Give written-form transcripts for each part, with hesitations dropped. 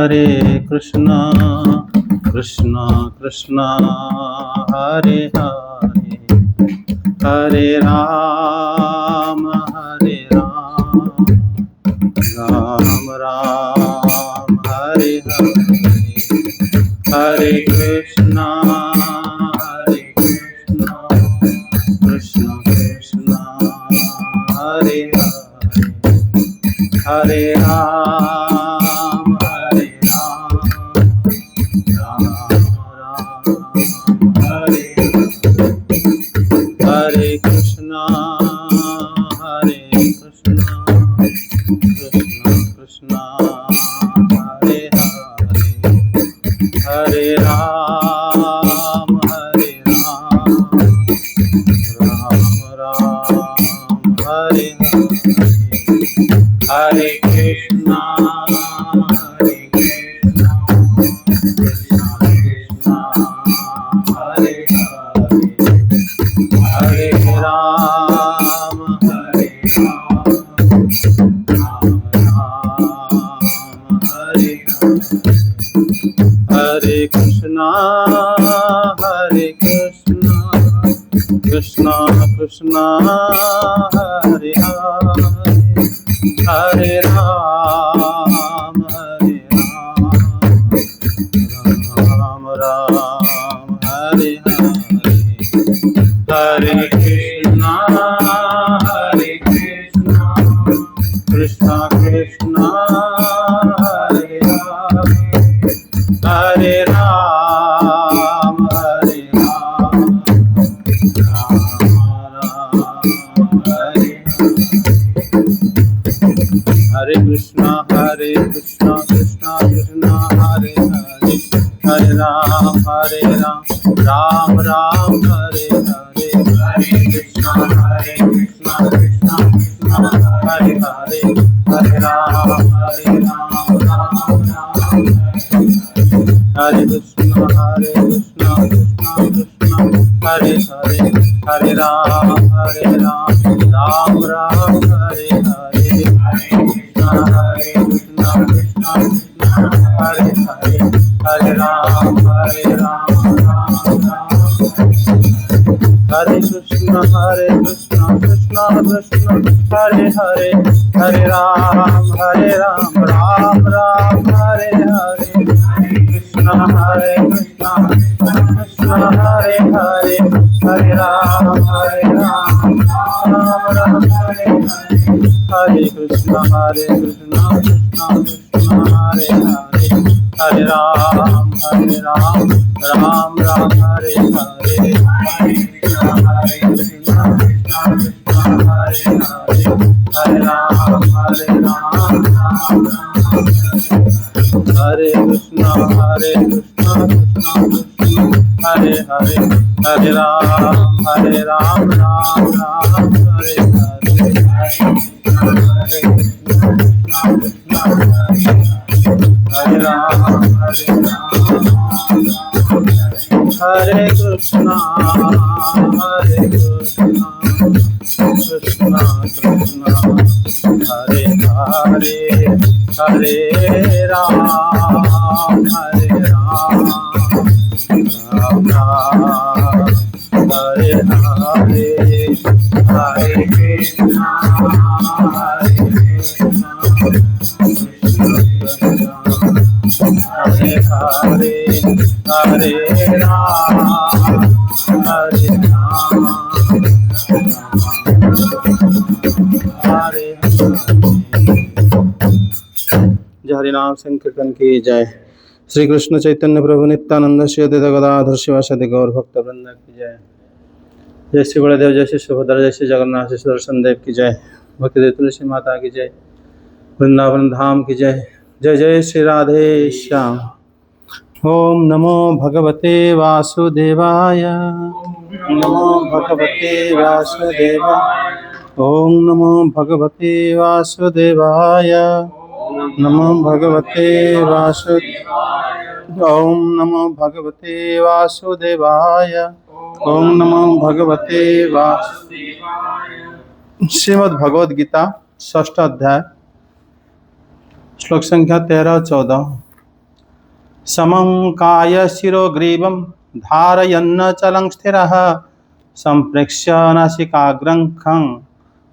हरे कृष्णा कृष्णा कृष्णा हरे हरे, हरे राम राम राम हरे हरे, हरे कृष्णा कृष्णा कृष्णा हरे हरे, हरे राम राम राम हरे हरे कृष्णा कृष्णा कृष्णा हरे हरे, हरे राम राम राम हरे हरे, हरे कृष्णा कृष्णा कृष्णा हरे हरे, हरे राम राम राम हरे हरे, हरे कृष्णा कृष्णा कृष्णा हरे हरे, हरे राम राम राम हरे हरे, हरे कृष्णा कृष्णा कृष्णा हरे हरे, हरे राम राम राम हरे हरे कृष्णा कृष्णा कृष्णा हरे हरे, हरे राम राम राम हरे हरे, हरे कृष्णा कृष्णा कृष्णा हरे हरे, हरे राम राम राम हरे कृष्णा कृष्णा कृष्णा हरे हरे, हरे राम राम राम हरे हरे, हरे कृष्णा कृष्णा कृष्णा हरे हरे, हरे राम राम राम हरे कृष्णा कृष्णा कृष्णा हरे हरे, हरे राम राम राम हरे हरे, हरे कृष्णा कृष्णा हरे हरे, हरे राम राम राम हरे हरे, हरे कृष्णा कृष्णा हरे हरे, हरे राम राम राम हरे हरे, हरे कृष्णा कृष्णा हरे हरे, हरे राम राम हरे कृष्णा कृष्णा हरे हरे, हरे राम राम राम हरे हरे, हरे कृष्णा हरे राम हरे कृष्णा कृष्णा कृष्णा हरे हरे, हरे राम राम राम हरे हरे, हरे कृष्णा हरे हरे, हरे राम हरे जय हरि नाम संकीर्तन की जय। श्री कृष्ण चैतन्य प्रभु नित्यानंद श्री अद्वैत गदाधर शिवासादि गौर भक्त वृंद की जय। जय श्री बलदेव, जय श्री सुभद्रा, जय श्री जगन्नाथ, जय श्री दर्शन देव की जय। भक्ति देव तुलसी माता की जय। वृंदावन धाम की जय। जय जय श्री राधे श्याम। ओम नमो भगवते वासुदेवाय, नमो भगवते वासुदेवाय, ओम नमो भगवते वासुदेवाय, नमो भगवते वासुदेवाय, ओम नमो भगवते वासुदेवाय, ओम नमो भगवते वासुदेवाय। श्रीमद् भगवद गीता षष्ठ अध्याय श्लोक संख्या 13 और 14। समं काय शिरोग्रीवं धारयन्न चलं स्थिरः सम्प्रेक्ष्य नासिकाग्रं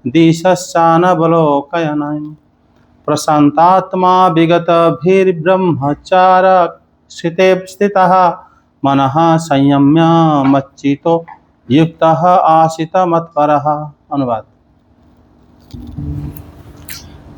दिशश्चानवलोकयन् प्रशान्तात्मा विगतभिर्ब्रह्मचारक्षिते स्थितः मनः संयम्य मच्चितो युक्तः आसित मत्परः। अनुवाद।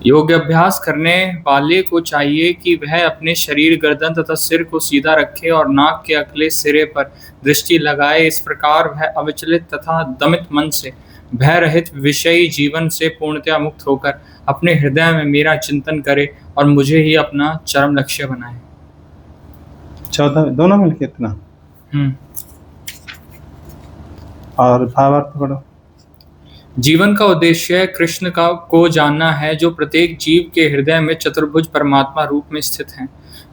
योग अभ्यास करने वाले को चाहिए कि वह अपने शरीर, गर्दन तथा सिर को सीधा रखे और नाक के अगले सिरे पर दृष्टि लगाए। इस प्रकार वह अविचलित तथा दमित मन से, भय रहित विषयी जीवन से पूर्णतया मुक्त होकर अपने हृदय में मेरा चिंतन करे और मुझे ही अपना चरम लक्ष्य बनाए। 14 दोनों मिलके इतना और भावार्थ पढ़ो। जीवन का उद्देश्य कृष्ण को जानना है, जो प्रत्येक जीव के हृदय में चतुर्भुज परमात्मा रूप में स्थित हैं।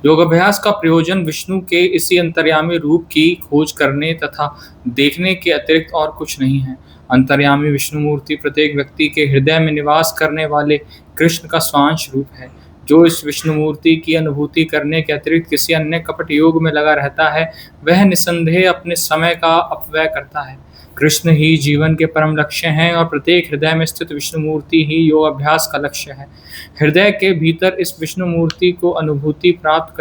योगाभ्यास का प्रयोजन विष्णु के इसी अंतर्यामी रूप की खोज करने तथा देखने के अतिरिक्त और कुछ नहीं है। अंतर्यामी विष्णु मूर्ति प्रत्येक व्यक्ति के हृदय में निवास करने वाले कृष्ण का स्वांश रूप है। जो इस विष्णु मूर्ति की अनुभूति करने के अतिरिक्त किसी अन्य कपट योग में लगा रहता है, वह निसंदेह अपने समय का अपव्यय करता है। कृष्ण ही जीवन के परम लक्ष्य हैं और प्रत्येक हृदय में स्थित विष्णु मूर्ति ही योग अभ्यास का लक्ष्य है। हृदय के भीतर इस विष्णु मूर्ति की अनुभूति प्राप्त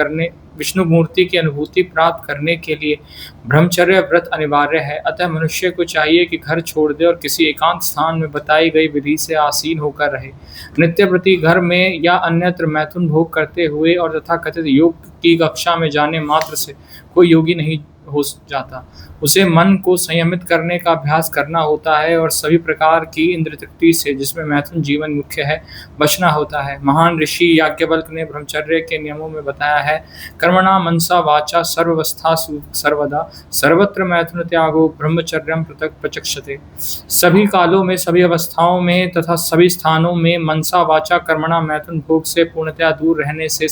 करने के लिए ब्रह्मचर्य व्रत अनिवार्य है। अतः मनुष्य को चाहिए कि घर छोड़ दे और किसी एकांत स्थान में बताई गई विधि से आसीन होकर रहे। नित्य प्रति घर में या अन्यत्र मैथुन भोग करते हुए और तथाकथित योग की कक्षा में जाने मात्र से कोई योगी नहीं हो जाता। उसे मन को संयमित करने का अभ्यास करना होता है और सभी प्रकार की इंद्रिय तृप्ति से, जिसमें मैथुन जीवन मुख्य है, बचना होता है। महान ऋषि याज्ञवल्क्य ने ब्रह्मचर्य के नियमों में बताया है, कर्मणा मनसा वाचा सर्वावस्थासु सर्वदा सर्वत्र मैथुन त्यागो ब्रह्मचर्यम पृथक प्रचक्षते। सभी कालों में, सभी अवस्थाओं में तथा सभी स्थानों में मनसा वाचा कर्मणा मैथुन भोग से पूर्णतया दूर रहने से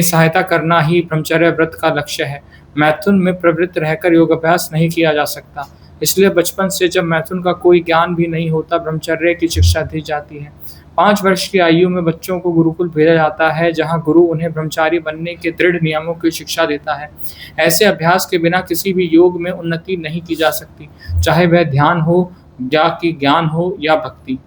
सहायता करना ही ब्रह्मचर्य व्रत का लक्ष्य है। मैथुन में प्रवृत्त रहकर योग अभ्यास नहीं किया जा सकता। इसलिए बचपन से जब मैथुन का कोई ज्ञान भी नहीं होता, ब्रह्मचर्य की शिक्षा दी जाती है। 5 वर्ष की आयु में बच्चों को गुरुकुल भेजा जाता है, जहां गुरु उन्हें ब्रह्मचारी बनने के दृढ़ नियमों की शिक्षा देता है। ऐसे अभ्यास के बिना किसी भी योग में उन्नति नहीं की जा सकती, चाहे वह ध्यान हो या कि ज्ञान हो या भक्ति।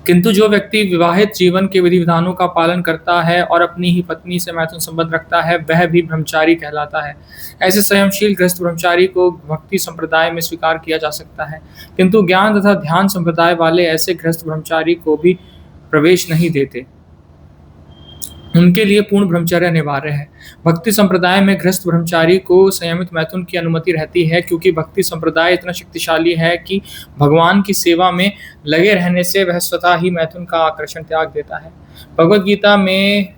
किंतु जो व्यक्ति विवाहित जीवन के विधि विधानों का पालन करता है और अपनी ही पत्नी से मैथुन संबंध रखता है, वह भी ब्रह्मचारी कहलाता है। ऐसे संयमशील गृहस्थ ब्रह्मचारी को भक्ति संप्रदाय में स्वीकार किया जा सकता है, किंतु ज्ञान तथा ध्यान संप्रदाय वाले ऐसे गृहस्थ ब्रह्मचारी को भी प्रवेश नहीं देते। उनके लिए पूर्ण ब्रह्मचर्य अनिवार्य है। भक्ति संप्रदाय में गृहस्थ ब्रह्मचारी को संयमित मैथुन की अनुमति रहती है, क्योंकि भक्ति संप्रदाय इतना शक्तिशाली है कि भगवान की सेवा में लगे रहने से वह स्वतः ही मैथुन का आकर्षण त्याग देता है। भगवद गीता में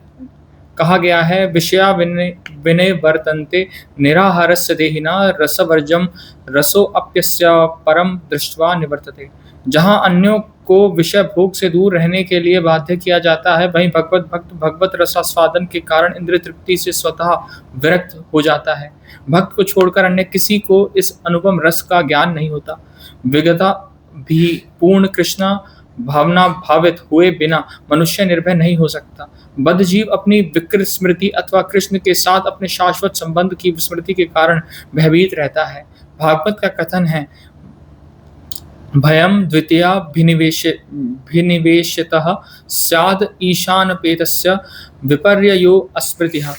कहा गया है, विषया विनय वर्तन्ते निराहारस्य देहिना रसवर्जम रसो अप्यस्य परम दृष्ट्वा निवर्तते। जहाँ अन्यों को विषय भोग से दूर रहने के लिए बाध्य किया जाता है, वहीं भगवत भक्त भगवत रसास्वादन के कारण इंद्रिय तृप्ति से स्वतः विरक्त हो जाता है। भक्त को छोड़कर अन्य किसी को इस अनुपम रस का ज्ञान नहीं होता। विगता भी पूर्ण कृष्ण भावना भावित हुए बिना मनुष्य निर्भय नहीं हो सकता। बद्ध जीव अपनी विकृत स्मृति अथवा कृष्ण के साथ अपने शाश्वत संबंध की विस्मृति के कारण भयभीत रहता है। भागवत का कथन है, भयम द्वितीया भिनिवेशतः स्याद ईशानपेतस्य विपर्ययो अस्मृतिः।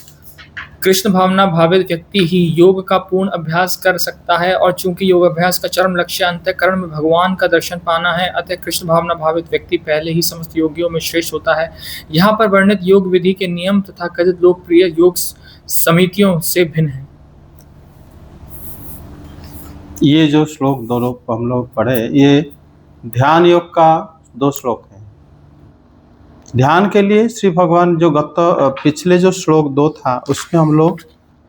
कृष्ण भावना भावित व्यक्ति ही योग का पूर्ण अभ्यास कर सकता है, और चूंकि योग अभ्यास का चरम लक्ष्य अंतःकरण में भगवान का दर्शन पाना है, अतः कृष्ण भावना भावित व्यक्ति पहले ही समस्त योगियों में श्रेष्ठ होता है। यहाँ पर वर्णित योग विधि के नियम तथा कथित लोकप्रिय योग समितियों से भिन्न है। ये जो श्लोक दोनों हम लोग पढ़े, ये ध्यान योग का 2 श्लोक है। ध्यान के लिए श्री भगवान जो पिछले जो श्लोक 2 था, उसमें हम लोग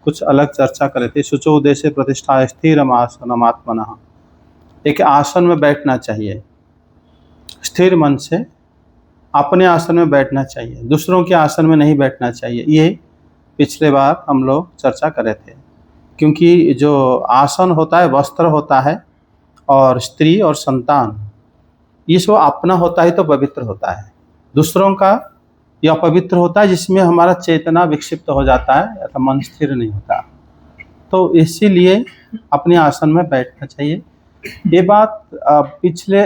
कुछ अलग चर्चा करे थे। शुचो उद्देश्य प्रतिष्ठा स्थिर आसनमात्मनः। एक आसन में बैठना चाहिए, स्थिर मन से अपने आसन में बैठना चाहिए, दूसरों के आसन में नहीं बैठना चाहिए। ये पिछले बार हम लोग चर्चा करे थे, क्योंकि जो आसन होता है वस्त्र होता है, और स्त्री और संतान ये सब अपना होता है तो पवित्र होता है। दूसरों का या पवित्र होता है जिसमें हमारा चेतना विक्षिप्त हो जाता है अथवा मन स्थिर नहीं होता। तो इसीलिए अपने आसन में बैठना चाहिए। ये बात पिछले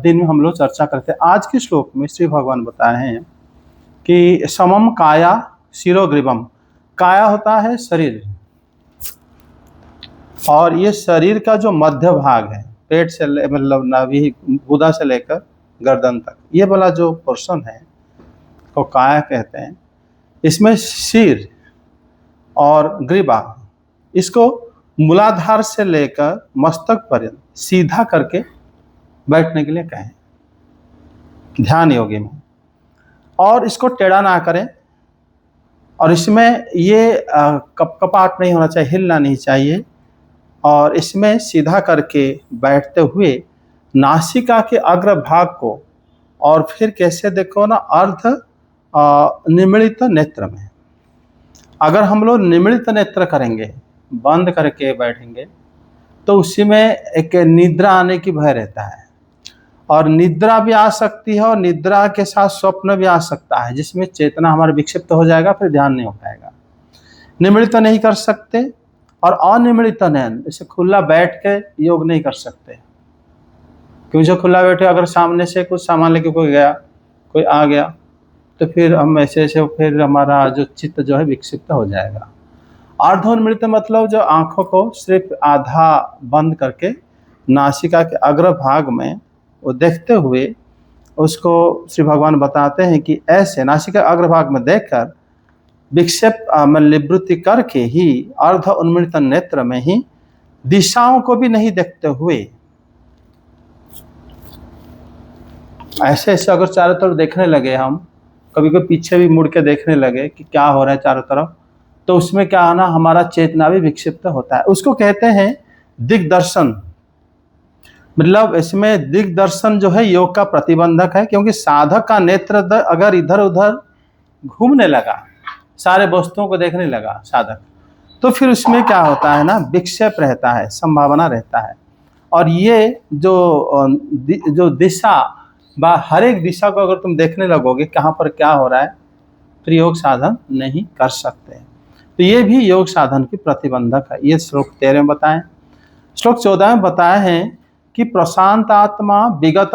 दिन में हम लोग चर्चा करते हैं। आज के श्लोक में श्री भगवान बताए हैं कि समम काया शिरोग्रीवम। काया होता है शरीर, और ये शरीर का जो मध्य भाग है, पेट से मतलब नाभि गुदा से लेकर गर्दन तक, ये वाला जो पोर्शन है को काया कहते हैं। इसमें सिर और ग्रीवा, इसको मूलाधार से लेकर मस्तक पर्यंत सीधा करके बैठने के लिए कहें ध्यान योगी में, और इसको टेढ़ा ना करें। और इसमें ये कपकपाट नहीं होना चाहिए, हिलना नहीं चाहिए। और इसमें सीधा करके बैठते हुए नासिका के अग्रभाग को, और फिर कैसे देखो ना, अर्ध निमिलित नेत्र में। अगर हम लोग निमिलित नेत्र करेंगे, बंद करके बैठेंगे, तो उसी में एक निद्रा आने की भय रहता है, और निद्रा भी आ सकती है, और निद्रा के साथ स्वप्न भी आ सकता है, जिसमें चेतना हमारा विक्षिप्त हो जाएगा, फिर ध्यान नहीं हो पाएगा। निमिलित नहीं कर सकते, और अनिमिलित नयन, जैसे खुला बैठ के योग नहीं कर सकते, क्योंकि जो खुला बैठे अगर सामने से कुछ सामान लेके कोई गया, कोई आ गया, तो फिर हम ऐसे फिर हमारा जो चित्त जो है विक्षिप्त हो जाएगा। अर्धोन्मिलित मतलब जो आंखों को सिर्फ आधा बंद करके नासिका के अग्रभाग में वो देखते हुए, उसको श्री भगवान बताते हैं कि ऐसे नासिका अग्रभाग में देखकर विक्षेप निवृत्ति करके ही अर्ध उन्मिलित नेत्र में ही दिशाओं को भी नहीं देखते हुए, ऐसे ऐसे अगर चारों तरफ देखने लगे, हम कभी कभी पीछे भी मुड़ के देखने लगे कि क्या हो रहा है चारों तरफ, तो उसमें क्या है ना, हमारा चेतना भी विक्षिप्त होता है। उसको कहते हैं दिग्दर्शन। मतलब इसमें दिग्दर्शन जो है योग का प्रतिबंधक है, क्योंकि साधक का नेत्र अगर इधर उधर घूमने लगा, सारे वस्तुओं को देखने लगा साधक, तो फिर उसमें क्या होता है ना, विक्षेप रहता है, संभावना रहता है। और ये जो दिशा, हर एक दिशा को अगर तुम देखने लगोगे कहाँ पर क्या हो रहा है, फिर योग साधन नहीं कर सकते। तो ये भी योग साधन की प्रतिबंधक है। ये श्लोक 13 में बताएं। श्लोक 14 में बताए हैं कि प्रशांत आत्मा विगत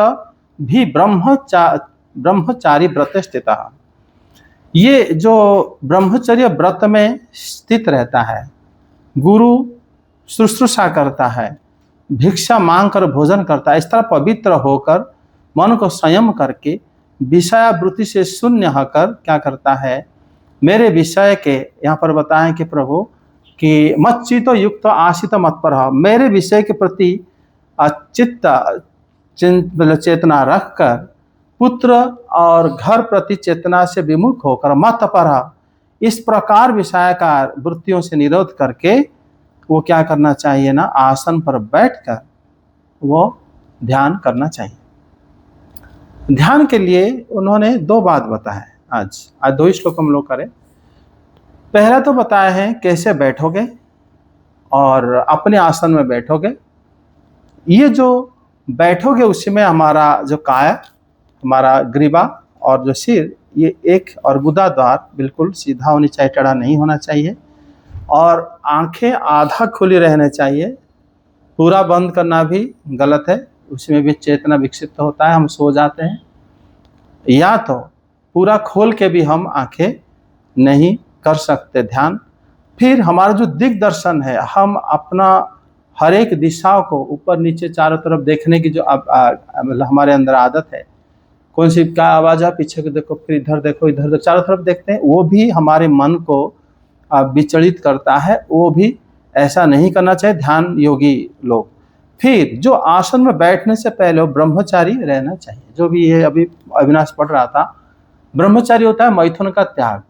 भी ब्रह्मचारी व्रत स्थित। ये जो ब्रह्मचर्य व्रत में स्थित रहता है, गुरु शुश्रूषा करता है, भिक्षा मांग कर भोजन करता है, इस तरह पवित्र होकर मन को संयम करके विषयावृत्ति से शून्य होकर क्या करता है, मेरे विषय के, यहाँ पर बताएं कि प्रभु कि मत चित्तो युक्त आशित मत पर, मेरे विषय के प्रति चेतना रखकर, पुत्र और घर प्रति चेतना से विमुख होकर, मत पर, इस प्रकार विषय का वृत्तियों से निरोध करके वो क्या करना चाहिए ना, आसन पर बैठकर वो ध्यान करना चाहिए। ध्यान के लिए उन्होंने 2 बात बताया। आज 2 ही श्लोक हम लोग करें। पहला तो बताया है कैसे बैठोगे और अपने आसन में बैठोगे। ये जो बैठोगे उसमें हमारा जो काया, हमारा ग्रीवा और जो सिर, ये एक और गुदा द्वार बिल्कुल सीधा होनी चाहिए, टेढ़ा नहीं होना चाहिए, और आंखें आधा खुली रहने चाहिए। पूरा बंद करना भी गलत है, उसमें भी चेतना विक्षिप्त होता है, हम सो जाते हैं। या तो पूरा खोल के भी हम आंखें नहीं कर सकते ध्यान। फिर हमारा जो दिग्दर्शन है, हम अपना हर एक दिशाओं को ऊपर नीचे चारों तरफ देखने की जो मतलब हमारे अंदर आदत है, कौन सी क्या आवाज़ है, पीछे को देखो, फिर इधर देखो, इधर देखो, चारों तरफ देखते हैं, वो भी हमारे मन को विचलित करता है। वो भी ऐसा नहीं करना चाहिए ध्यान योगी लोग। फिर जो आसन में बैठने से पहले वो ब्रह्मचारी रहना चाहिए। जो भी ये अभी अविनाश पढ़ रहा था, ब्रह्मचारी होता है मैथुन का त्याग।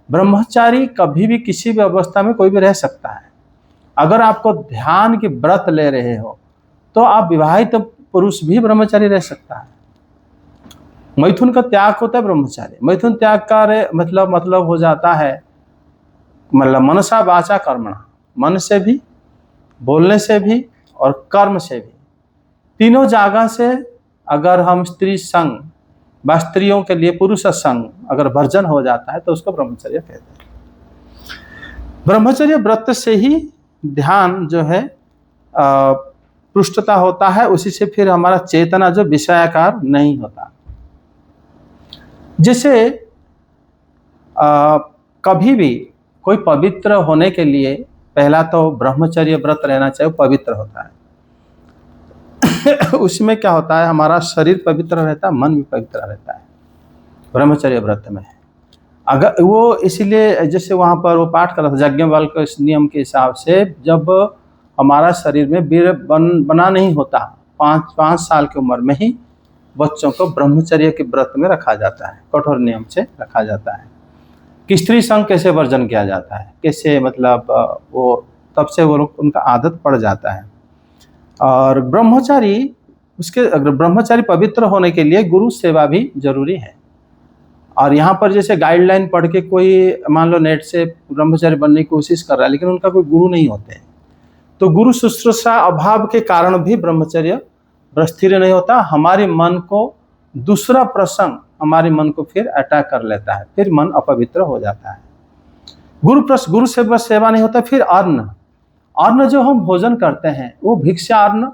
ब्रह्मचारी कभी भी किसी भी अवस्था में कोई भी रह सकता है। अगर आपको ध्यान की व्रत ले रहे हो तो आप विवाहित पुरुष भी ब्रह्मचारी रह सकता है। मैथुन का त्याग होता है ब्रह्मचारी। मैथुन त्याग का मतलब हो जाता है, मतलब मनसा वाचा कर्मणा, मन से भी, बोलने से भी और कर्म से भी, तीनों जगह से अगर हम स्त्री संग व स्त्रियों के लिए पुरुष संग अगर वर्जन हो जाता है तो उसको ब्रह्मचर्य कहते हैं। ब्रह्मचर्य व्रत से ही ध्यान जो है पृष्ठता होता है, उसी से फिर हमारा चेतना जो विषयाकार नहीं होता। जैसे कभी भी कोई पवित्र होने के लिए पहला तो ब्रह्मचर्य व्रत रहना चाहिए, पवित्र होता है। उसमें क्या होता है, हमारा शरीर पवित्र रहता है, मन भी पवित्र रहता है ब्रह्मचर्य व्रत में। अगर वो इसलिए जैसे वहाँ पर वो पाठ कर रहा था याज्ञवल्क्य के इस नियम के हिसाब से, जब हमारा शरीर में वीर्य बना नहीं होता, 5 साल की उम्र में ही बच्चों को ब्रह्मचर्य के व्रत में रखा जाता है, कठोर नियम से रखा जाता है कि स्त्री संग कैसे वर्जन किया जाता है, कैसे मतलब वो तब से वो लोग उनका आदत पड़ जाता है। और ब्रह्मचारी अगर ब्रह्मचारी पवित्र होने के लिए गुरु सेवा भी जरूरी है। और यहाँ पर जैसे गाइडलाइन पढ़ के कोई मान लो नेट से ब्रह्मचारी बनने की कोशिश कर रहा है, लेकिन उनका कोई गुरु नहीं होते हैं, तो गुरु शुश्रूषा अभाव के कारण भी ब्रह्मचर्य स्थिर नहीं होता। हमारे मन को दूसरा प्रसंग हमारे मन को फिर अटैक कर लेता है, फिर मन अपवित्र हो जाता है। गुरु से बस सेवा नहीं होता, फिर अन्न जो हम भोजन करते हैं वो भिक्षा अन्न,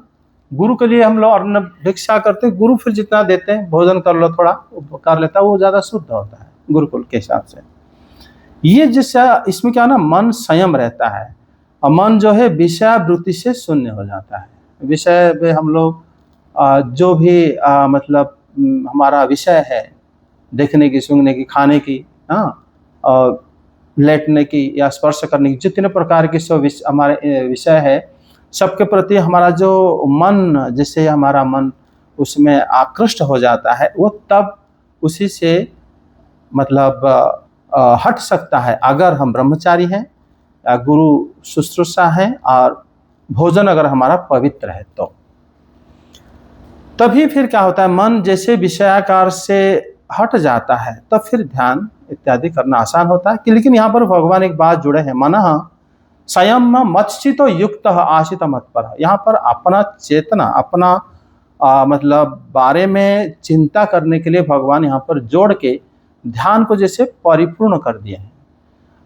गुरु के लिए हम लोग अन्न भिक्षा करते हैं, गुरु फिर जितना देते हैं भोजन कर लो थोड़ा कर लेता है, वो ज़्यादा शुद्ध होता है गुरुकुल के हिसाब से। ये जिससे इसमें क्या ना, मन संयम रहता है और मन जो है विषयावृत्ति से शून्य हो जाता है। विषय में हम लोग जो भी मतलब हमारा विषय है, देखने की, सूंघने की, खाने की, और लेटने की या स्पर्श करने की, जितने प्रकार के सब हमारे विषय है, सबके प्रति हमारा जो मन, जैसे हमारा मन उसमें आकृष्ट हो जाता है, वो तब उसी से मतलब हट सकता है अगर हम ब्रह्मचारी हैं, गुरु शुश्रूषा है और भोजन अगर हमारा पवित्र है तो। तभी फिर क्या होता है, मन जैसे विषयाकार से हट जाता है तब फिर ध्यान इत्यादि करना आसान होता है। कि लेकिन यहाँ पर भगवान एक बात जुड़े हैं, मनः संयम मच्चितो युक्त आशित मत पर। यहाँ पर अपना चेतना, अपना मतलब बारे में चिंता करने के लिए भगवान यहाँ पर जोड़ के ध्यान को जैसे परिपूर्ण कर दिए हैं।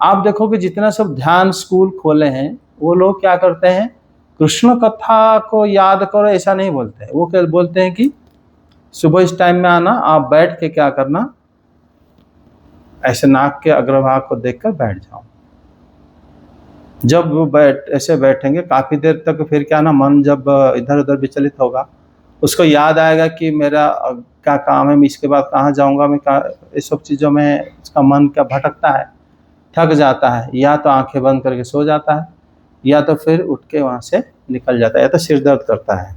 आप देखो कि जितना सब ध्यान स्कूल खोले हैं, वो लोग क्या करते हैं, कृष्ण कथा को याद करो ऐसा नहीं बोलते हैं। वो क्या बोलते हैं कि सुबह इस टाइम में आना, आप बैठ के क्या करना, ऐसे नाक के अग्रभाग को देखकर बैठ जाओ। जब वो ऐसे बैठेंगे काफ़ी देर तक, फिर क्या ना, मन जब इधर उधर विचलित होगा, उसको याद आएगा कि मेरा क्या काम है, मैं इसके बाद कहाँ जाऊँगा, मैं कहाँ, इस सब चीज़ों में उसका मन क्या भटकता है, थक जाता है, या तो आंखें बंद करके सो जाता है, या तो फिर उठ के वहाँ से निकल जाता है, या तो सिर दर्द करता है।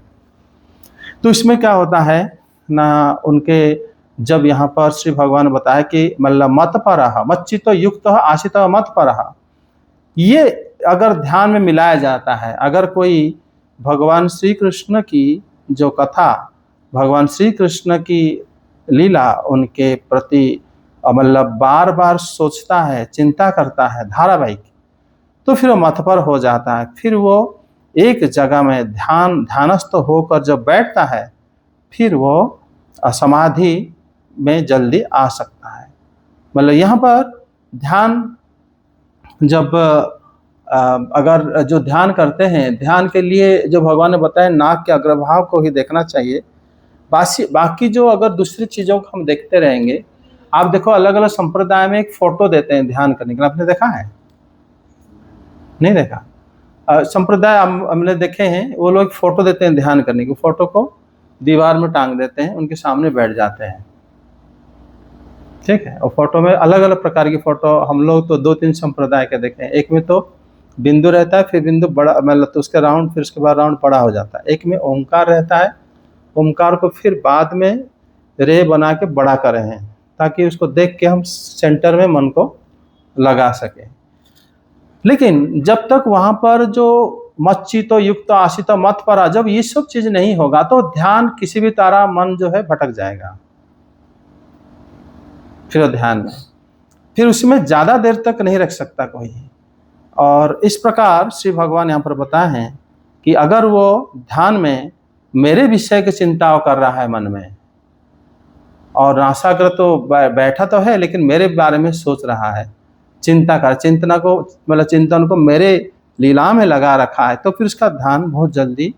तो इसमें क्या होता है ना, उनके जब यहाँ पर श्री भगवान ने बताया कि मतलब मत परः मच्चितो युक्त आशित मत परः, ये अगर ध्यान में मिलाया जाता है, अगर कोई भगवान श्री कृष्ण की जो कथा, भगवान श्री कृष्ण की लीला, उनके प्रति मतलब बार बार सोचता है, चिंता करता है धारावाहिक, तो फिर वो मतपर हो जाता है। फिर वो एक जगह में ध्यानस्थ होकर जब बैठता है, फिर वो समाधि में जल्दी आ सकता है। मतलब यहाँ पर ध्यान जब अगर जो ध्यान करते हैं, ध्यान के लिए जो भगवान ने बताया नाक के अग्रभाग को ही देखना चाहिए। बाकी जो अगर दूसरी चीज़ों को हम देखते रहेंगे, आप देखो अलग अलग संप्रदाय में एक फोटो देते हैं ध्यान करने के लिए, आपने देखा है? नहीं देखा? संप्रदाय हमने देखे हैं, वो लोग फोटो देते हैं ध्यान करने की, फोटो को दीवार में टांग देते हैं, उनके सामने बैठ जाते हैं, ठीक है। और फोटो में अलग अलग प्रकार की फोटो, हम लोग तो 2-3 संप्रदाय के देखे हैं। एक में तो बिंदु रहता है, फिर बिंदु बड़ा मतलब तो उसका राउंड, फिर उसके बाद राउंड बड़ा हो जाता है। एक में ओंकार रहता है, ओंकार को फिर बाद में रे बना के बड़ा करे हैं, ताकि उसको देख के हम सेंटर में मन को लगा सके। लेकिन जब तक वहाँ पर जो मच्चितो युक्त आशित मत परा, जब ये सब चीज़ नहीं होगा तो ध्यान किसी भी तरह मन जो है भटक जाएगा। फिर ध्यान में फिर उसमें ज़्यादा देर तक नहीं रख सकता कोई। और इस प्रकार श्री भगवान यहाँ पर बताए हैं कि अगर वो ध्यान में मेरे विषय की चिंता कर रहा है मन में, और नासाग्र तो बैठा तो है लेकिन मेरे बारे में सोच रहा है, चिंता कर, चिंतना को मतलब चिंतन को मेरे लीला में लगा रखा है, तो फिर उसका ध्यान बहुत जल्दी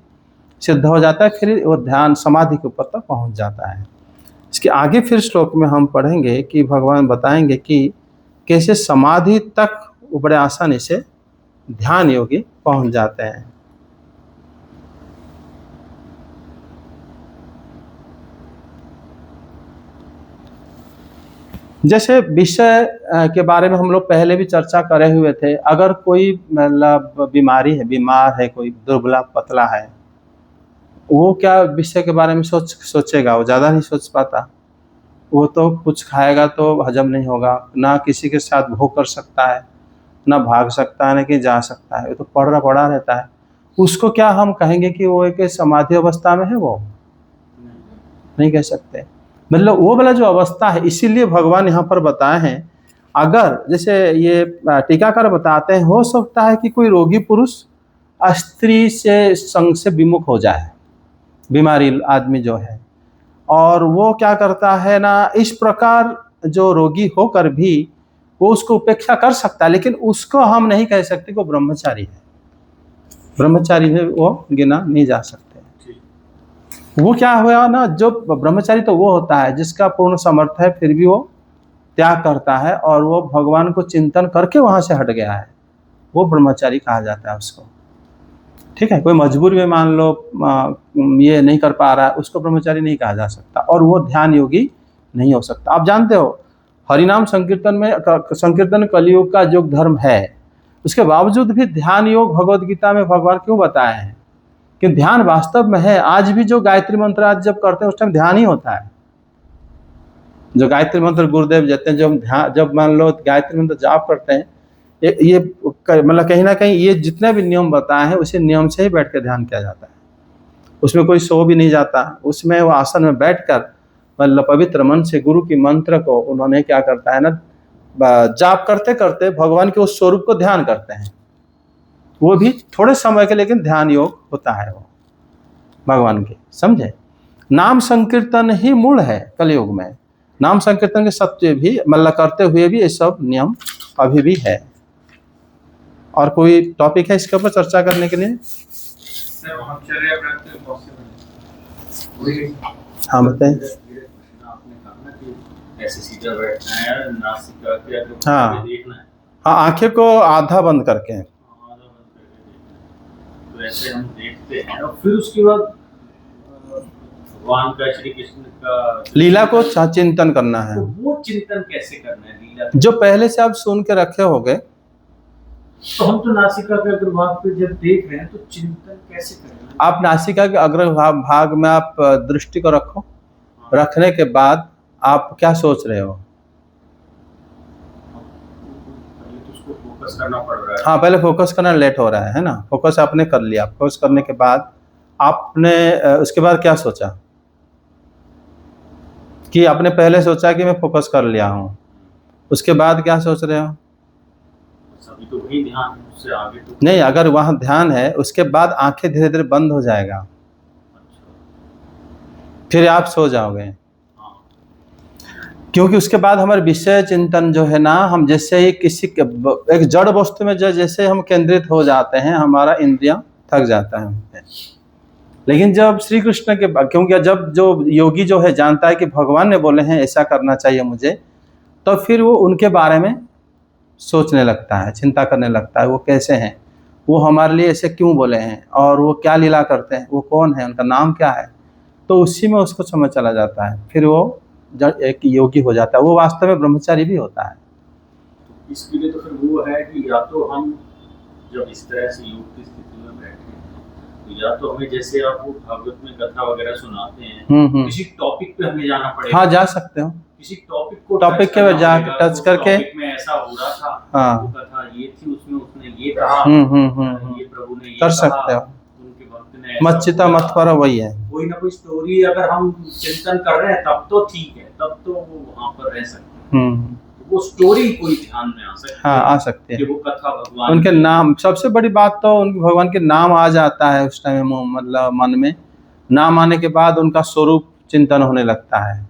सिद्ध हो जाता है, फिर वो ध्यान समाधि के ऊपर तक पहुंच जाता है। इसके आगे फिर श्लोक में हम पढ़ेंगे कि भगवान बताएंगे कि कैसे समाधि तक वो बड़े आसानी से ध्यान योगी पहुंच जाते हैं। जैसे विषय के बारे में हम लोग पहले भी चर्चा करे हुए थे, अगर कोई मतलब बीमार है, कोई दुर्बला पतला है, वो क्या विषय के बारे में सोचेगा? वो ज़्यादा नहीं सोच पाता। वो तो कुछ खाएगा तो हजम नहीं होगा, ना किसी के साथ भोग कर सकता है, ना भाग सकता है, ना कि जा सकता है, वो तो पड़ा रहता है। उसको क्या हम कहेंगे कि वो एक समाधि अवस्था में है? वो नहीं कह सकते। मतलब वो वाला जो अवस्था है, इसीलिए भगवान यहाँ पर बताए हैं। अगर जैसे ये टीकाकार बताते हैं, हो सकता है कि कोई रोगी पुरुष स्त्री से संग से विमुख हो जाए, बीमारी आदमी जो है, और वो क्या करता है ना, इस प्रकार जो रोगी होकर भी वो उसको उपेक्षा कर सकता है, लेकिन उसको हम नहीं कह सकते कि वो ब्रह्मचारी है। ब्रह्मचारी में वो गिना नहीं जा सकते। वो क्या हुआ ना, जो ब्रह्मचारी तो वो होता है जिसका पूर्ण समर्थ है, फिर भी वो त्याग करता है और वो भगवान को चिंतन करके वहां से हट गया है, वो ब्रह्मचारी कहा जाता है उसको। ठीक है, कोई मजबूरी में मान लो ये नहीं कर पा रहा है, उसको ब्रह्मचारी नहीं कहा जा सकता, और वो ध्यान योगी नहीं हो सकता। आप जानते हो हरिनाम संकीर्तन कलियुग का जो धर्म है, उसके बावजूद भी ध्यान योग भगवद गीता में भगवान क्यों बताए हैं कि ध्यान वास्तव में है। आज भी जो गायत्री मंत्र आज जब करते हैं उस टाइम ध्यान ही होता है। जो गायत्री मंत्र गुरुदेव देते हैं, जब मान लो गायत्री मंत्र जाप करते हैं, ये मतलब कहीं ना कहीं ये जितने भी नियम बताए हैं उसी नियम से ही बैठ कर ध्यान किया जाता है। उसमें कोई सो भी नहीं जाता, उसमें वो आसन में बैठकर मतलब पवित्र मन से गुरु की मंत्र को उन्होंने क्या करता है ना, जाप करते करते भगवान के उस स्वरूप को ध्यान करते हैं। वो भी थोड़े समय के, लेकिन ध्यान योग होता है वो भगवान के, समझे। नाम संकीर्तन ही मूल है कलयुग में। नाम संकीर्तन के सत्य भी मतलब करते हुए भी ये सब नियम अभी भी है। और कोई टॉपिक है इसके ऊपर चर्चा करने के लिए? हाँ बताएं। हाँ हाँ, आंखें को आधा बंद करके तो ऐसे हम देखते हैं, और फिर उसके बाद भगवान का, श्री कृष्ण का लीला को चिंतन करना है। तो वो चिंतन कैसे करना है लीला? जो पहले से आप सुन के रखे होंगे, तो हम तो नासिका के अग्रभाग पे जब देख रहे हैं तो चिंतन कैसे करें? आप नासिका के अग्रभाग में आप दृष्टि को रखो। रखने के बाद आप क्या सोच रहे हो? तो उसको फोकस करना पड़ रहा है। हाँ, पहले फोकस करना लेट हो रहा है ना। फोकस आपने कर लिया। फोकस करने के बाद आपने उसके बाद क्या सोचा कि आपने पहले सोचा कि मैं फोकस कर लिया हूँ, उसके बाद क्या सोच रहे हो? सभी तो वही ध्यान, उससे आगे तो नहीं, अगर वहाँ ध्यान है उसके बाद आंखें धीरे धीरे बंद हो जाएगा, फिर आप सो जाओगे। क्योंकि उसके बाद हमारे विषय चिंतन जो है ना, हम जैसे ही किसी एक जड़ वस्तु में जैसे हम केंद्रित हो जाते हैं, हमारा इंद्रिया थक जाता है। लेकिन जब श्री कृष्ण के, क्योंकि जब जो योगी जो है जानता है कि भगवान ने बोले हैं ऐसा करना चाहिए मुझे, तो फिर वो उनके बारे में सोचने लगता है, चिंता करने लगता है। वो कैसे हैं, वो हमारे लिए ऐसे क्यों बोले हैं, और वो क्या लीला करते हैं, वो कौन है, उनका नाम क्या है। तो उसी में उसको समझ चला जाता है, फिर वो एक योगी हो जाता है। वो वास्तव में ब्रह्मचारी भी होता है। तो इसके लिए तो फिर वो है कि या तो हम जब इस तरह से योग की स्थिति में बैठे हैं, तो या तो हमें जैसे आप वो भागवत में कथा वगैरह सुनाते हैं, किसी टॉपिक पे हमें जाना पड़ेगा। हाँ, जा सकते हो। किसी टॉपिक को टॉपिक के जा टच करके, टॉपिक में ऐसा हो रहा था, हाँ, वो कथा ये थी, उसमें उसने ये कहा, ये प्रभु ने ये कर कहा, सकते हो। उनके भक्त ने मच्चिता मत पर वही है, कोई ना कोई स्टोरी अगर हम चिंतन कर रहे हैं तब तो ठीक है, तब तो वो वहाँ पर रह सकते हैं। वो स्टोरी कोई ध्यान में आ सकती है। हाँ, आ सकती है। कि वो कथा भगवान उनके नाम, सबसे बड़ी बात तो उनके भगवान के नाम आ जाता है उस टाइम, मतलब मन में नाम आने के बाद उनका स्वरूप चिंतन होने लगता है।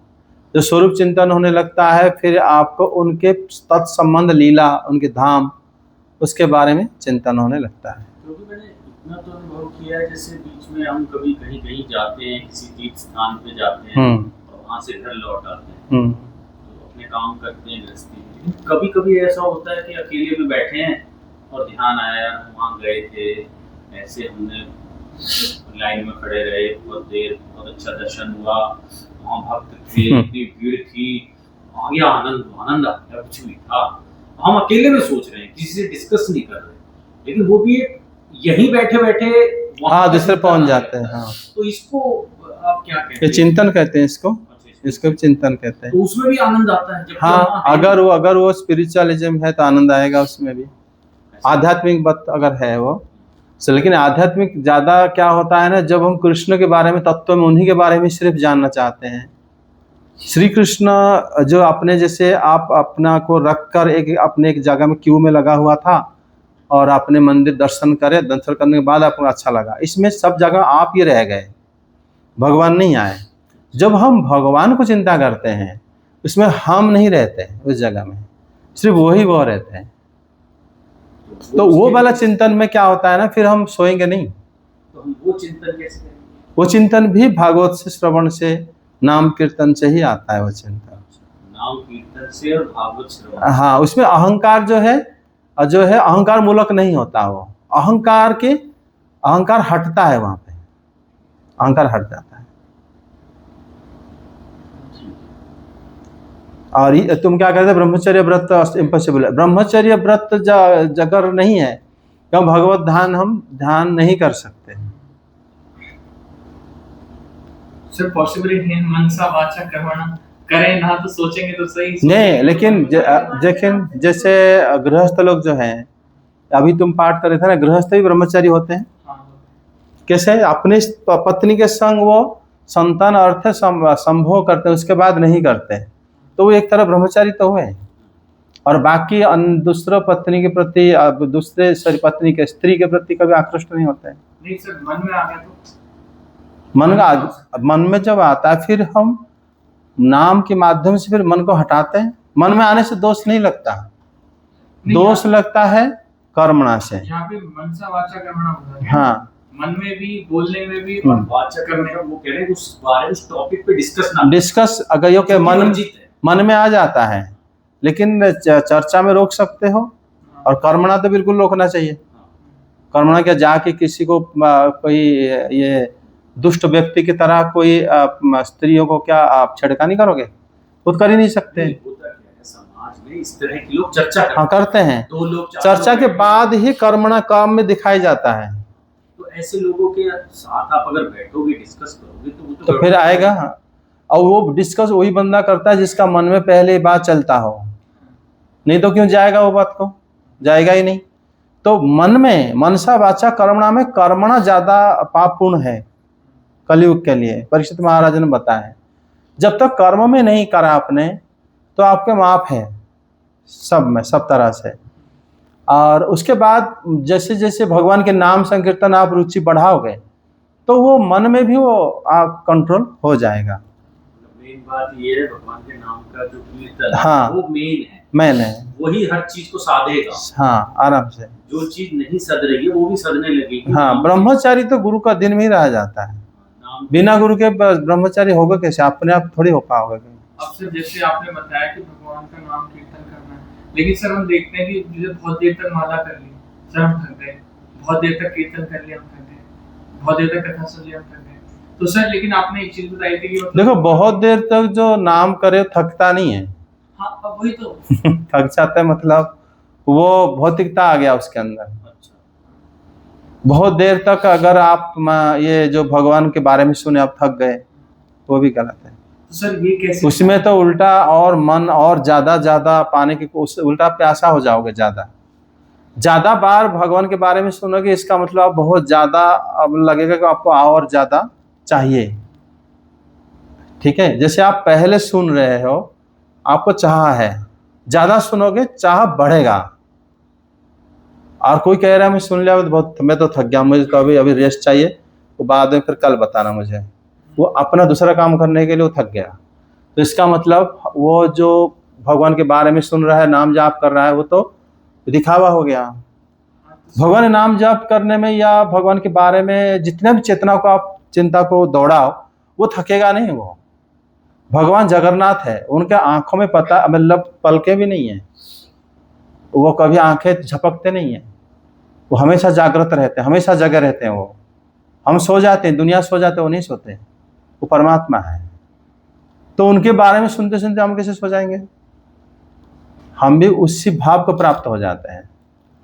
जो स्वरूप चिंतन होने लगता है, फिर आपको उनके तत्संबंध लीला, उनके धाम, उसके बारे में चिंतन होने लगता है। क्योंकि मैंने इतना तो अनुभव किया है, जैसे बीच में हम कभी कहीं कहीं जाते हैं, किसी तीर्थ स्थान पे जाते हैं और वहाँ से घर लौट आते हैं, तो अपने काम करते हैं गृहस्थी में। लेकिन कभी कभी ऐसा होता है कि अकेले में बैठे हैं और ध्यान आया, हम वहाँ गए थे, ऐसे हमने लाइन में खड़े रहे बहुत देर, बहुत अच्छा दर्शन हुआ, वहाँ भक्त थे, इतनी भीड़ थी, आ गया आनंद, आनंद आ गया, कुछ भी था। हम अकेले में सोच रहे हैं, किसी से डिस्कस नहीं कर रहे, लेकिन वो भी यहीं बैठे बैठे दूसरे पहुंच जाते हैं। हाँ, तो इसको आप क्या कहते हैं? ये चिंतन कहते हैं इसको, इसको भी चिंतन कहते हैं। तो उसमें भी आनंद आता है जब हाँ, अगर वो स्पिरिचुअलिज्म है तो आनंद आएगा उसमें भी, आध्यात्मिक बात अगर है वो। लेकिन आध्यात्मिक ज्यादा क्या होता है ना, जब हम कृष्ण के बारे में, तत्व में उन्हीं के बारे में सिर्फ जानना चाहते हैं। श्री कृष्ण जो अपने जैसे आप अपना को रखकर अपने एक जगह में क्यू में लगा हुआ था और आपने मंदिर दर्शन करे, दर्शन करने के बाद आपको अच्छा लगा, इसमें सब जगह आप ही रह गए, भगवान नहीं आए। जब हम भगवान को चिंता करते हैं उसमें हम नहीं रहते उस जगह में, सिर्फ वही वो रहते हैं। तो वो वाला चिंतन में क्या होता है ना, फिर हम सोएंगे नहीं। तो हम वो चिंतन कैसे करेंगे? वो चिंतन भी भागवत से, श्रवण से, नाम कीर्तन से ही आता है वो चिंतन। नाम कीर्तन से और भागवत श्रवण। हाँ, उसमें अहंकार जो है अहंकार मूलक नहीं होता, वो अहंकार हटता है, वहां पे अहंकार हट जाता है। और तुम क्या कहते हैं, ब्रह्मचर्य व्रत इम्पॉसिबल है। ब्रह्मचर्य व्रत जगर नहीं है, क्यों? भगवत हम ध्यान नहीं कर सकते। सर पॉसिबल है मनसा वाचा कर्मणा करें ना, तो सोचेंगे तो सही नहीं, लेकिन जैसे गृहस्थ लोग जो हैं, अभी तुम पाठ कर रहे थे ना, गृहस्थ भी ब्रह्मचारी होते हैं। कैसे? अपने पत्नी के संग वो संतान अर्थ संभोग करते हैं, उसके बाद नहीं करते, तो वो एक तरह ब्रह्मचारी तो हुए। और बाकी दूसरे पत्नी के प्रति, पत्नी के स्त्री के प्रति कभी आकृष्ट नहीं होते हैं। नहीं सर, मन में आ गया तो मन में जब आता है, फिर हम नाम के माध्यम से फिर मन को हटाते हैं। मन में आने से दोष नहीं लगता, दोष लगता है कर्मणा से। यहाँ पे मनसा वाचा कर्मणा होता है। हाँ, मन में भी, बोलने में भी, वाचा करने का, वो कह रहे हैं उस बारे में, उस टॉपिक पे डिस्कस अगर यो के मन में आ जाता है, लेकिन चर्चा में रोक सकते हो। और कर्मणा तो बिल्कुल रोकना चाहिए। कर्मणा क्या, जाके किसी को कोई ये दुष्ट व्यक्ति की तरह कोई स्त्रियों को क्या आप छेड़खानी करोगे? खुद कर ही नहीं सकते। समाज में इस तरह के लोग चर्चा करते हैं। दो लोग चर्चा के बाद ही कर्मणा काम में दिखाई जाता है। तो ऐसे लोगों के साथ आप अगर बैठोगे, डिस्कस करोगे, तो फिर आएगा। और वो डिस्कस वही बंदा करता है जिसका मन में पहले बात चलता हो, नहीं तो क्यों जाएगा, वो बात को जाएगा ही नहीं। तो मन में मनसा वाचा कर्मणा में कर्मणा ज्यादा पापपूर्ण है कलयुग के लिए। परीक्षित महाराज ने बताया, जब तक कर्म में नहीं करा आपने तो आपके माफ है सब में, सब तरह से। और उसके बाद जैसे जैसे भगवान के नाम संकीर्तन आप रुचि बढ़ाओगे, तो वो मन में भी वो आप कंट्रोल हो जाएगा। मेन बात ये है, भगवान के नाम का जो कीर्तन, हाँ, वो मेन है, वही हर चीज को साधेगा। हाँ, आराम से। जो चीज नहीं सद रही है वो भी सदने लगेगी। हाँ, ब्रह्मचारी तो गुरु का दिन में ही रह जाता है। बिना गुरु के ब्रह्मचारी होगा कैसे? अपने आप थोड़ी हो पाओगे। अब सर जैसे आपने बताया कि भगवान का नाम कीर्तन करना है, लेकिन सर हम देखते हैं कि मुझे बहुत देर तक माला कर ली, सर हम थक गए, बहुत देर तक कीर्तन कर लिया, हम थक गए, बहुत देर तक कथा सुन लिया, हम थक गए। तो सर लेकिन आपने एक चीज बताई थी कि देखो, बहुत देर तक जो नाम करे थकता नहीं है। हाँ, अब वही तो थक जाता है, मतलब वो भौतिकता आ गया उसके अंदर। बहुत देर तक अगर आप ये जो भगवान के बारे में सुने आप थक गए, वो भी गलत है। तो सर ये कैसे? उसमें तो उल्टा और मन और ज्यादा पाने की, उल्टा प्यासा हो जाओगे। ज्यादा बार भगवान के बारे में सुनोगे, इसका मतलब आप बहुत ज्यादा, अब लगेगा कि आपको और ज्यादा चाहिए। ठीक है, जैसे आप पहले सुन रहे हो, आपको चाह है, ज्यादा सुनोगे चाह बढ़ेगा। और कोई कह रहा है मैं सुन लिया, मैं तो थक गया, मुझे तो अभी रेस्ट चाहिए, वो बाद में फिर कल बताना मुझे। वो अपना दूसरा काम करने के लिए वो थक गया। तो इसका मतलब वो जो भगवान के बारे में सुन रहा है, नाम जाप कर रहा है, वो तो दिखावा हो गया। भगवान नाम जाप करने में या भगवान के बारे में जितने भी चेतना को आप चिंता को दौड़ाओ, वो थकेगा नहीं। वो भगवान जगन्नाथ है, उनके आंखों में पता मतलब पलके भी नहीं है, वो कभी आंखें झपकते नहीं है, वो हमेशा जागृत रहते हैं, हमेशा जगे रहते हैं। वो हम सो जाते हैं, दुनिया सो जाते हैं, वो नहीं सोते, वो परमात्मा है। तो उनके बारे में सुनते सुनते हम कैसे सो जाएंगे? हम भी उसी भाव को प्राप्त हो जाते हैं,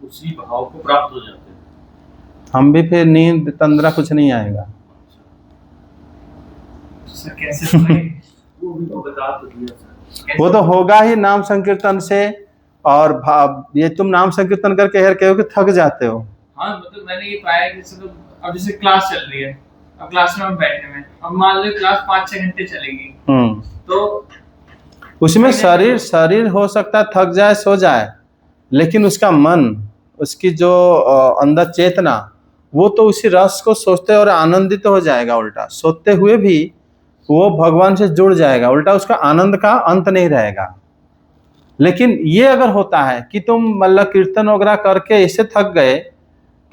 उसी भाव को प्राप्त हो जाते हैं। हम भी फिर नींद तंद्रा कुछ नहीं आएगा। सर कैसे बताएं? वो भी तो बता तो दिया सर। वो तो होगा ही नाम संकीर्तन से। और ये तुम नाम संकीर्तन करके हेर कहो कि थक जाते हो। हाँ मतलब मैंने ये पाया कि चलो अब जैसे क्लास चल रही है, अब क्लास में हम बैठे हैं, अब मान लो क्लास 5-6 घंटे चलेगी, तो उसमें शरीर हो सकता है थक जाए, सो जाए, लेकिन उसका मन, उसकी जो अंदर चेतना, वो तो उसी रस को सोचते और आनंदित हो जाएगा। उल्टा सोते हुए भी वो भगवान से जुड़ जाएगा, उल्टा उसका आनंद का अंत नहीं रहेगा। लेकिन ये अगर होता है कि तुम मतलब कीर्तन वगैरह करके ऐसे थक गए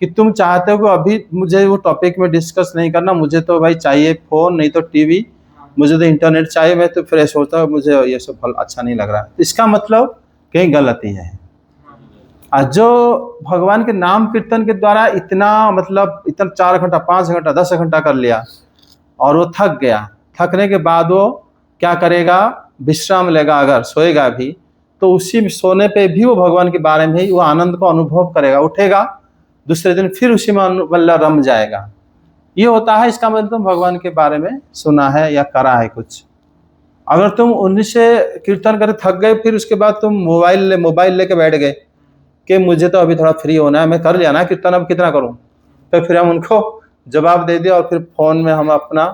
कि तुम चाहते हो कि अभी मुझे वो टॉपिक में डिस्कस नहीं करना, मुझे तो भाई चाहिए फोन, नहीं तो टीवी, मुझे तो इंटरनेट चाहिए, मैं तो फ्रेश होता हूँ, मुझे ये सब फल अच्छा नहीं लग रहा। इसका मतलब कहीं गलती है। आज जो भगवान के नाम कीर्तन के द्वारा इतना मतलब इतना 4 घंटा 5 घंटा 10 घंटा कर लिया और वो थक गया, थकने के बाद वो क्या करेगा? विश्राम लेगा, अगर सोएगा भी तो उसी सोने पे भी वो भगवान के बारे में ही वो आनंद को अनुभव करेगा, उठेगा दूसरे दिन फिर उसी में मतलब रम जाएगा। ये होता है। इसका मतलब तुम भगवान के बारे में सुना है या करा है कुछ। अगर तुम उन्हीं से कीर्तन करके थक गए, फिर उसके बाद तुम मोबाइल लेके बैठ गए कि मुझे तो अभी थोड़ा फ्री होना है, मैं कर लिया ना कीर्तन, अब कितना करूं, तो फिर हम उनको जवाब दे दिए और फिर फोन में हम अपना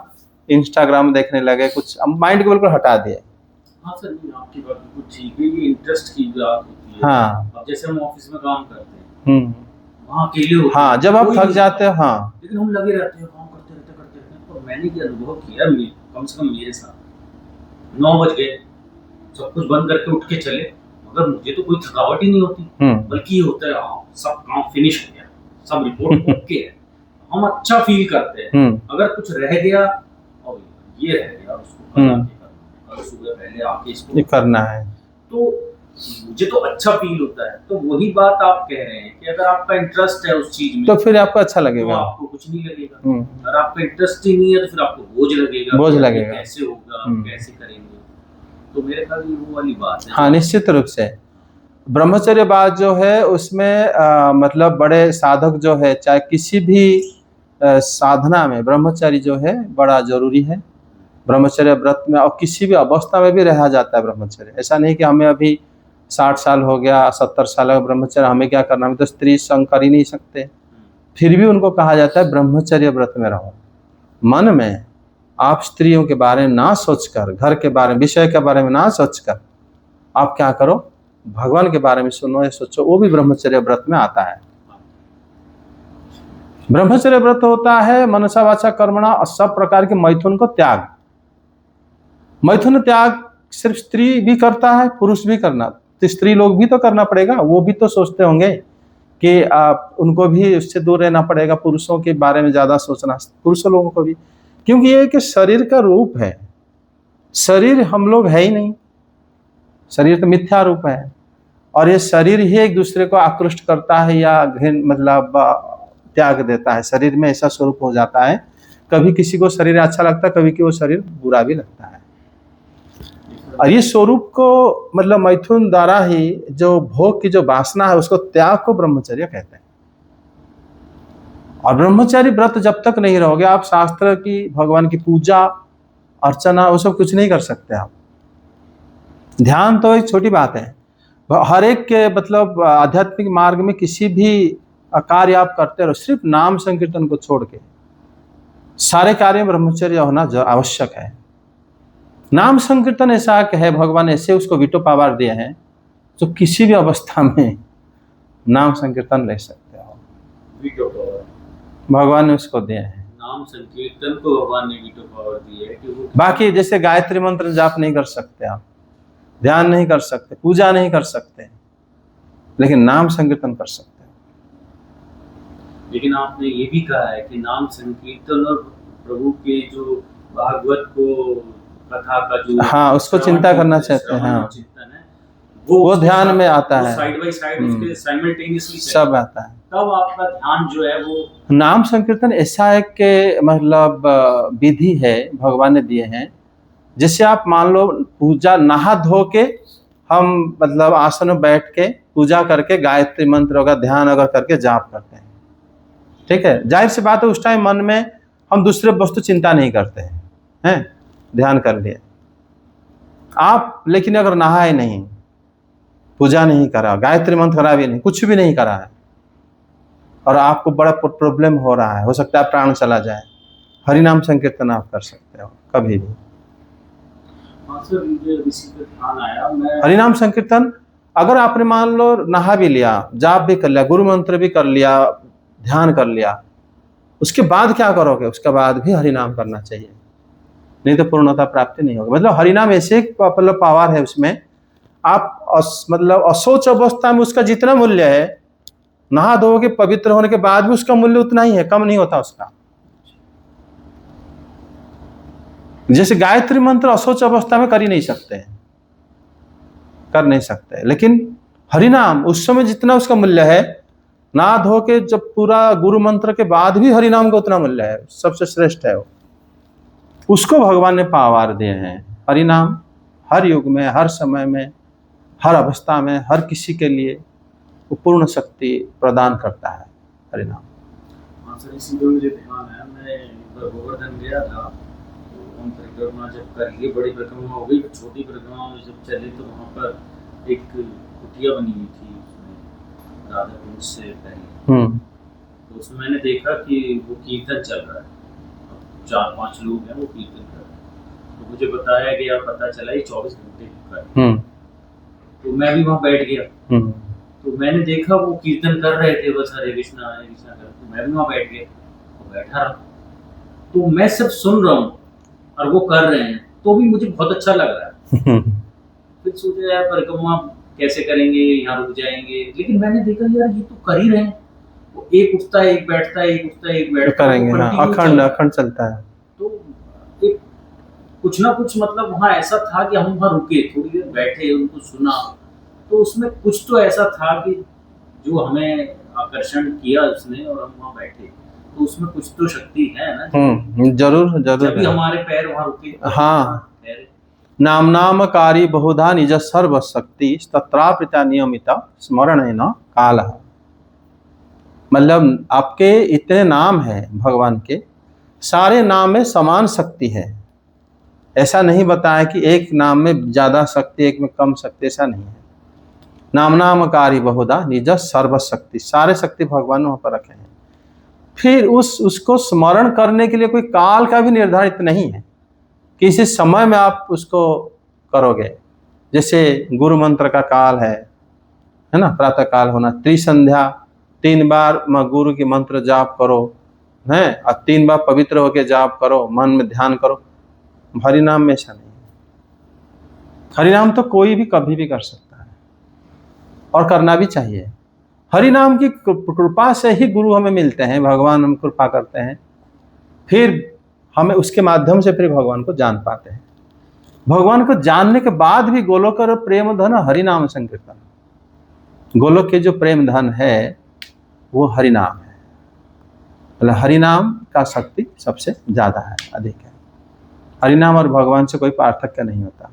इंस्टाग्राम देखने लगे, कुछ माइंड को बिल्कुल हटा दिए। हाँ सर, आपकी बात बिल्कुल ठीक है। ये इंटरेस्ट की बात होती है। हाँ, अब जैसे हम ऑफिस में काम करते हैं, वहाँ अकेले होते हाँ, हैं, जब आप थक जाते हो, हाँ, लेकिन हम लगे रहते हैं, काम करते रहते। तो मैंने ये अनुभव किया, कम से कम मेरे साथ 9 बज गए, सब कुछ बंद करके उठ के चले, मगर मुझे तो कोई थकावट ही नहीं होती, बल्कि ये होता है हाँ सब काम फिनिश हो गया, सब रिपोर्ट ओके है, हम अच्छा फील करते हैं। अगर कुछ रह गया और ये रह गया, उसको कल सुबह पहले आके इसको करना है, तो मुझे तो अच्छा फील होता है। तो वही बात आप कह रहे हैं कि अगर आपका इंटरेस्ट है उस चीज में, तो फिर आपको अच्छा लगेगा, तो आपको कुछ नहीं लगेगा। अगर आपका इंटरेस्ट ही नहीं है तो फिर आपको बोझ लगेगा, कैसे होगा, कैसे करेंगे। तो मेरे ख्याल में वो वाली बात है। हाँ, निश्चित रूप से ब्रह्मचर्य बात जो है उसमें मतलब बड़े साधक जो है, चाहे किसी भी साधना में ब्रह्मचर्य जो है बड़ा जरूरी है। ब्रह्मचर्य व्रत में और किसी भी अवस्था में भी रहा जाता है ब्रह्मचर्य। ऐसा नहीं कि हमें अभी 60 साल हो गया, 70 साल का ब्रह्मचर्य, हमें क्या करना, हम तो स्त्री संग कर ही नहीं सकते, फिर भी उनको कहा जाता है ब्रह्मचर्य व्रत में रहो। मन में आप स्त्रियों के बारे में ना सोचकर, घर के बारे में, विषय के बारे में ना सोचकर आप क्या करो, भगवान के बारे में सुनो या सोचो, वो भी ब्रह्मचर्य व्रत में आता है। ब्रह्मचर्य व्रत होता है मनसा वाचा कर्मणा सब प्रकार के मैथुन को त्याग। मैथुन त्याग सिर्फ स्त्री भी करता है, पुरुष भी करना, तो स्त्री लोग भी तो करना पड़ेगा। वो भी तो सोचते होंगे कि उनको भी उससे दूर रहना पड़ेगा, पुरुषों के बारे में ज्यादा सोचना, पुरुषों लोगों को भी, क्योंकि ये कि शरीर का रूप है, शरीर हम लोग है ही नहीं, शरीर तो मिथ्या रूप है, और ये शरीर ही एक दूसरे को आकृष्ट करता है या मतलब त्याग देता है। शरीर में ऐसा स्वरूप हो जाता है, कभी किसी को शरीर अच्छा लगता है, कभी कि वो शरीर बुरा भी लगता है। और ये स्वरूप को मतलब मैथुन द्वारा ही जो भोग की जो वासना है उसको त्याग को ब्रह्मचर्य कहते हैं। और ब्रह्मचारी व्रत जब तक नहीं रहोगे आप शास्त्र की, भगवान की पूजा अर्चना वो सब कुछ नहीं कर सकते। आप ध्यान तो एक छोटी बात है, हर एक के मतलब आध्यात्मिक मार्ग में किसी भी कार्य आप करते रहो, सिर्फ नाम संकीर्तन को छोड़ के सारे कार्य में ब्रह्मचर्य होना आवश्यक है। नाम संकीर्तन ऐसा है, भगवान ऐसे उसको वीटो पावर दिए हैं, तो किसी भी अवस्था में नाम संकीर्तन ले सकते हो, भगवान ने उसको दिए हैं। नाम संकीर्तन को भगवान ने वीटो पावर दी है कि वो बाकी जैसे गायत्री मंत्र जाप नहीं कर सकते आप, ध्यान नहीं कर सकते, पूजा नहीं कर सकते, लेकिन नाम संकीर्तन कर सकते हैं। लेकिन आपने ये भी कहा है कि नाम संकीर्तन और प्रभु के जो भागवत को कथा का जो हाँ, उसको चिंता करना चाहते हैं, हाँ, चिंतन है वो ध्यान में आता है, साइड बाय साइड उसके साइमल्टेनियसली सब आता है। तब आपका ध्यान जो है वो नाम संकीर्तन ऐसा एक के मतलब विधि है भगवान ने दिए हैं, जिससे आप मान लो पूजा नहा धो के हम मतलब आसन में बैठ के पूजा करके गायत्री मंत्र का ध्यान अगर करके जाप करते हैं, ठीक है, जाहिर सी बात है उस टाइम मन में हम दूसरे वस्तु चिंता नहीं करते हैं, ध्यान कर लिए आप। लेकिन अगर नहाए नहीं, पूजा नहीं करा, गायत्री मंत्र करा भी नहीं, कुछ भी नहीं करा है और आपको बड़ा प्रॉब्लम हो रहा है, हो सकता है प्राण चला जाए, हरि नाम संकीर्तन आप कर सकते हो कभी भी। हरि नाम संकीर्तन अगर आपने मान लो नहा भी लिया, जाप भी कर लिया, गुरु मंत्र भी कर लिया, ध्यान कर लिया, उसके बाद क्या करोगे? उसके बाद भी हरि नाम करना चाहिए, नहीं तो पूर्णता प्राप्ति नहीं होगी। मतलब हरि नाम ऐसे एक मतलब पावर है उसमें, आप मतलब असोच अवस्था में उसका जितना मूल्य है, नहा धो के पवित्र होने के बाद भी उसका मूल्य उतना ही है, कम नहीं होता उसका। जैसे गायत्री मंत्र असोच अवस्था में कर ही नहीं सकते हैं, कर नहीं सकते, लेकिन हरिनाम उस समय जितना उसका मूल्य है, नहा धो के जब पूरा गुरु मंत्र के बाद भी हरिनाम का उतना मूल्य है, सबसे श्रेष्ठ है वो, उसको भगवान ने पावर दिए हैं। हरिनाम हर युग में, हर समय में, हर अवस्था में, हर किसी के लिए वो पूर्ण शक्ति प्रदान करता है हरिनाम। हाँ सर, इसी पे मुझे ध्यान है, मैं गोवर्धन गया था, तो हम परिक्रमा जब करिए, बड़ी परिक्रमा हो गई, छोटी परिक्रमा में जब चले तो वहाँ पर एक कुटिया बनी हुई थी उसमें राधा कुंज से पहले, तो उसमें मैंने देखा कि वो कीर्तन चल रहा है, 4-5 लोग हैं वो कीर्तन कर रहे हैं, तो मुझे बताया गया, पता चला ये 24 घंटे का है। तो मैं भी वहाँ बैठ गया, तो मैंने देखा वो कीर्तन कर रहे थे, बस हरे कृष्णा कर, तो मैं भी वहाँ बैठ गया, तो बैठा रहा, तो मैं सब सुन रहा हूँ और वो कर रहे हैं, तो भी मुझे बहुत अच्छा लग रहा है। फिर सोचा यार परिक्रमा कैसे करेंगे, यहाँ रुक जाएंगे, लेकिन मैंने देखा यार ये तो कर ही रहे हैं, वो एक उठता है एक बैठता है, एक उठता है एक बैठता है, करेंगे, अखंड अखंड चलता है। तो एक कुछ ना कुछ मतलब वहाँ ऐसा था कि हम वहाँ रुके, थोड़ी देर बैठे, उनको सुना, तो उसमें कुछ तो ऐसा था कि जो हमें आकर्षण किया उसने, और हम वहाँ बैठे, तो उसमें कुछ तो शक्ति है ना। जरूर जरूर, जब भी हमारे पैर वहाँ रुके। हाँ, नामनामकारी बहुधा निज सर्व शक्ति तत्रापिता नियमित स्मरण है न काल। मतलब आपके इतने नाम हैं भगवान के, सारे नाम में समान शक्ति है, ऐसा नहीं बताया कि एक नाम में ज्यादा शक्ति एक में कम शक्ति, ऐसा नहीं है। नामनामकारी बहुधा निज सर्व शक्ति, सारे शक्ति भगवान वहां पर रखे हैं। फिर उसको स्मरण करने के लिए कोई काल का भी निर्धारित नहीं है, किसी समय में आप उसको करोगे। जैसे गुरु मंत्र का काल है ना, प्रातः काल होना, त्रिसंध्या 3 बार गुरु के मंत्र जाप करो है, और 3 बार पवित्र होके जाप करो, मन में ध्यान करो। हरिनाम में ऐसा नहीं है, हरिनाम तो कोई भी कभी भी कर सकता है और करना भी चाहिए। हरिनाम की कृपा से ही गुरु हमें मिलते हैं, भगवान हम कृपा करते हैं, फिर हमें उसके माध्यम से फिर भगवान को जान पाते हैं। भगवान को जानने के बाद भी गोलोक का प्रेम धन हरिनाम संकीर्तन, गोलोक के जो प्रेम धन है वो हरिनाम है। मतलब हरिनाम का शक्ति सबसे ज्यादा है, अधिक है। हरिनाम और भगवान से कोई पार्थक्य नहीं होता।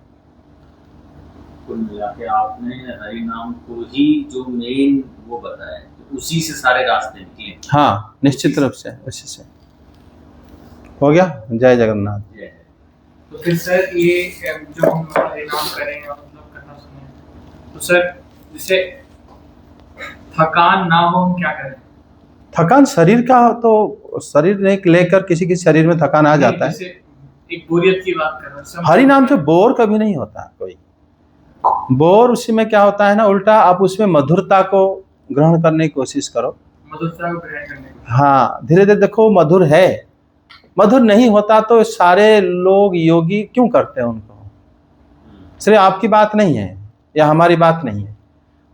कुल मिला के आपने हरिनाम को ही जो मेन वो बताया, उसी से सारे रास्ते निकले। हाँ, निश्चित रूप से उसी से हो गया। जय जगन्नाथ। जय। तो फिर सर ये जो हम हरिनाम करेंगे मतलब करना सुने, तो सर जैसे थकान ना हो हम क्या करें? थकान शरीर का, तो शरीर ने लेकर किसी शरीर में थकान आ जाता है। जैसे एक बोरियत की बात कर रहे हैं, हरिनाम से बोर कभी नहीं होता कोई। बोर उसी में क्या होता है ना, उल्टा आप उसमें मधुरता को ग्रहण करने की कोशिश करो, मधुरता को ग्रहण करने की। हाँ, धीरे धीरे देखो मधुर है, मधुर नहीं होता तो सारे लोग योगी क्यों करते हैं उनको? सिर्फ आपकी बात नहीं है या हमारी बात नहीं है,